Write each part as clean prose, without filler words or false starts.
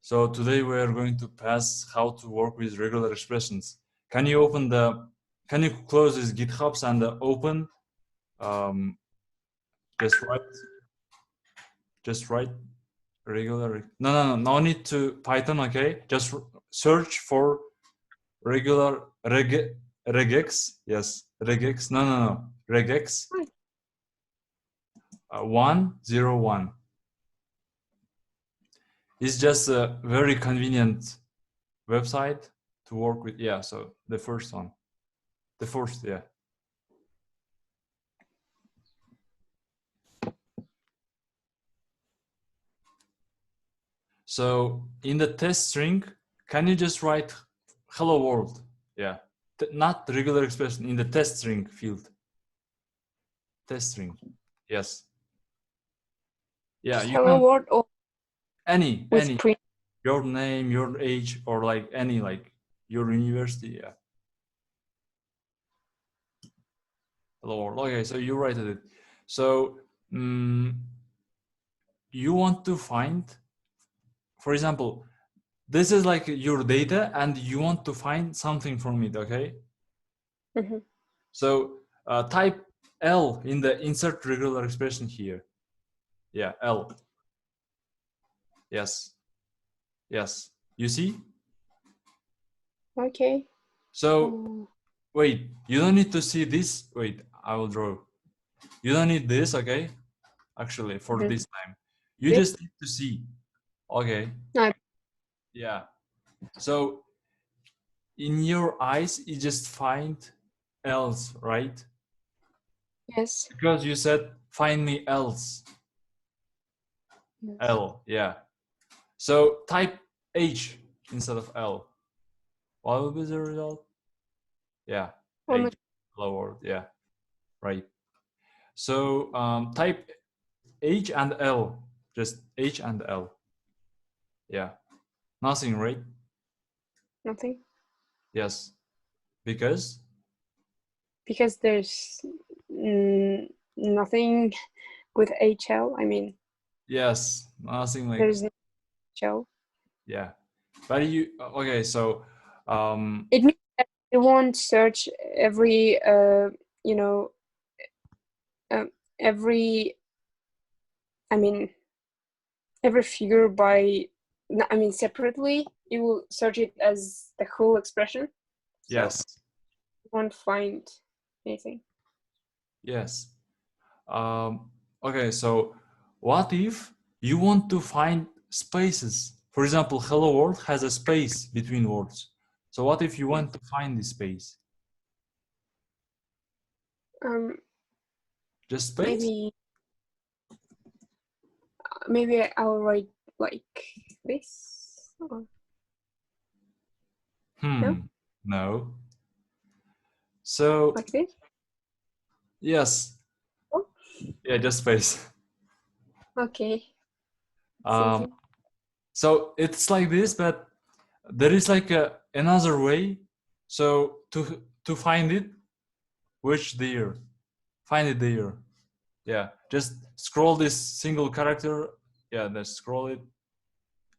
So today we are going to pass how to work with regular expressions. Can you close these GitHubs and open, just write regular, no need to Python, okay? Just search for regular regex, yes, regex, regex 101. It's just a very convenient website to work with. Yeah, so the first, yeah. So in the test string, can you just write hello world? Yeah, not regular expression, in the test string field. Test string, yes. Yeah, just you hello can world or any print. your name, your age, or like any, like your university. Yeah. Hello world. Okay, so you write it. So you want to find, for example, this is like your data and you want to find something from it, okay? Mm-hmm. So type L in the insert regular expression here. Yeah, L. Yes. Yes. You see? Okay. So wait, you don't need to see this. Wait, I will draw. You don't need this, okay? Actually, for this time. You just need to see. Okay. No. Yeah. So in your eyes, you just find else, right? Yes. Because you said find me else. Yes. L, yeah. So type H instead of L. What will be the result? Yeah, H, lower, yeah, right. So type H and L, just H and L. Yeah, nothing, right? Nothing. Yes, because There's nothing with HL. I mean, yes, nothing like, there's no HL. yeah. But you, okay, so It means that you won't search every you know every every figure by separately. You will search it as the whole expression. So yes, you won't find anything. yes. Okay, so what if you want to find spaces? For example, hello world has a space between words. So what if you want to find this space? Just space? Maybe I'll write like this. No? No. So Like this? yes. Oh. Yeah, just space. Okay. So it's like this, but there is like another way. So to find it, which there? Find it there. Yeah, just scroll this single character. Yeah, then scroll it.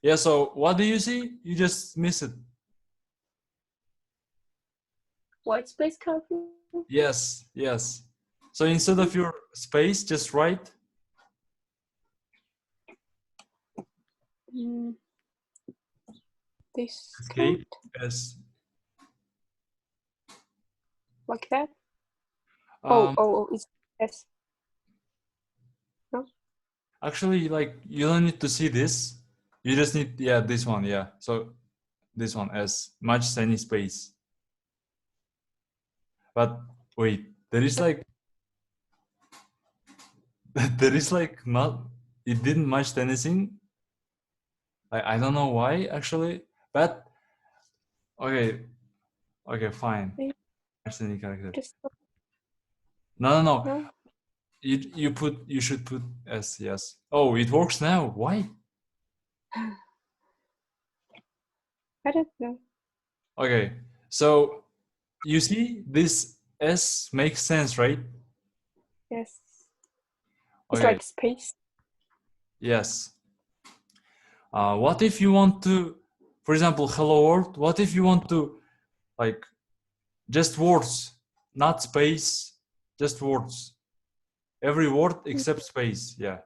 Yeah, so what do you see? You just miss it. White space character? Yes, yes. So instead of your space, just write. This Escape as. like that? Um, It's S. No? Actually, like, you don't need to see this. You just need, yeah, this one, yeah. So this one as much any space. But wait, there is like there is like not, it didn't match anything. I don't know why actually, but okay, fine. Match any character. Just No. You should put S, yes. Oh, it works now. Why? I don't know. Okay, so you see this S makes sense, right? Yes. It's Okay. like space. Yes. What if you want to, for example, hello world, what if you want to, like, just words, not space, just words. Every word except space, yeah.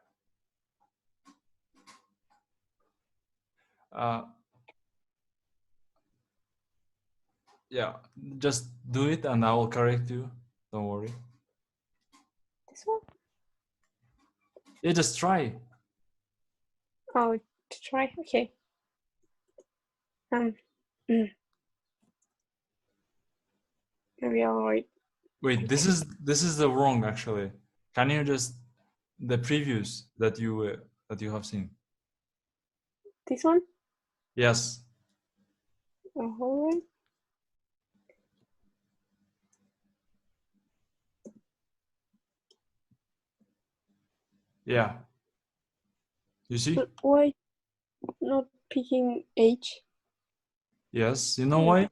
Yeah, just do it and I will correct you. Don't worry. This one? Yeah, just try. Oh, to try? Okay. Maybe I'll write. Wait, this is the wrong actually. Can you just the previews that you have seen? This one? Yes. Oh, all right. Yeah. You see? But why not picking H? Yes. You know why?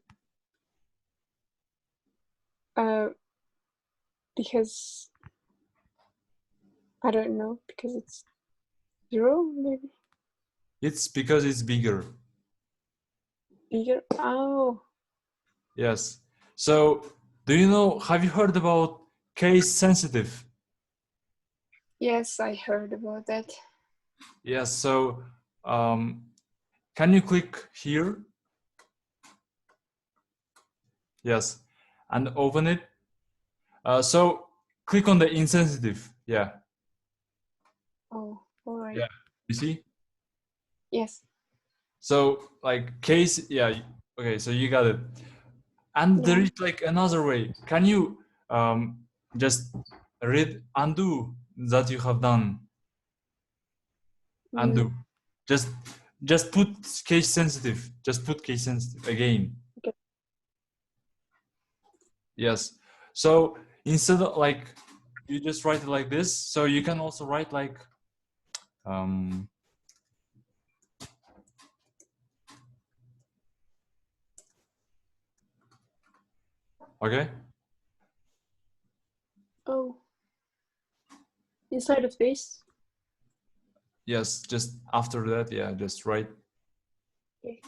Because I don't know. Because it's 0, maybe. It's because it's bigger. Bigger. Oh. Yes. So, do you know? Have you heard about case sensitive? Yes, I heard about that. Yes. So, can you click here? Yes, and open it. So click on the insensitive. Yeah. Oh, all right. Yeah. You see? Yes. So like case. Yeah. Okay. So you got it. And there Yeah. is like another way. Can you just read undo that you have done? Undo. Just just put case sensitive. Just put case sensitive again. Okay. Yes. So instead of like you just write it like this. So you can also write like um okay. Oh. Inside of this? Yes, just after that, yeah, just write. Okay.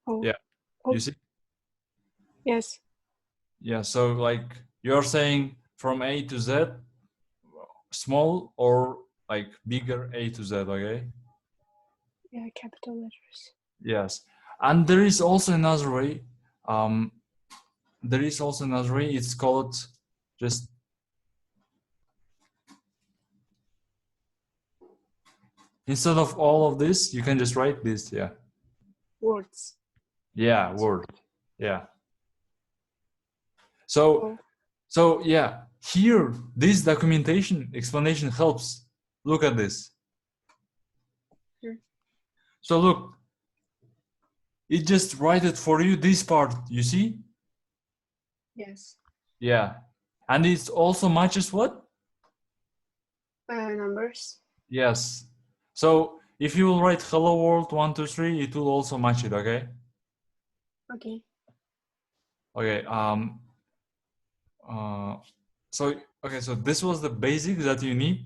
Oh. Yeah, Oh. you see? Yes. Yeah, so like you're saying from A to Z, small or like bigger A to Z, okay? Yeah, capital letters. Yes, and there is also another way. Um, there is also another way. It's called just instead of all of this, you can just write this. Yeah. Words. Yeah, word. Yeah. So Oh. so yeah, here this documentation explanation helps. Look at this. So look, it just write it for you this part, you see? Yes. Yeah. And it also matches what? Numbers. Yes. So if you will write hello world 123, it will also match it, okay? Okay. Okay. Uh so okay, so this was the basic that you need.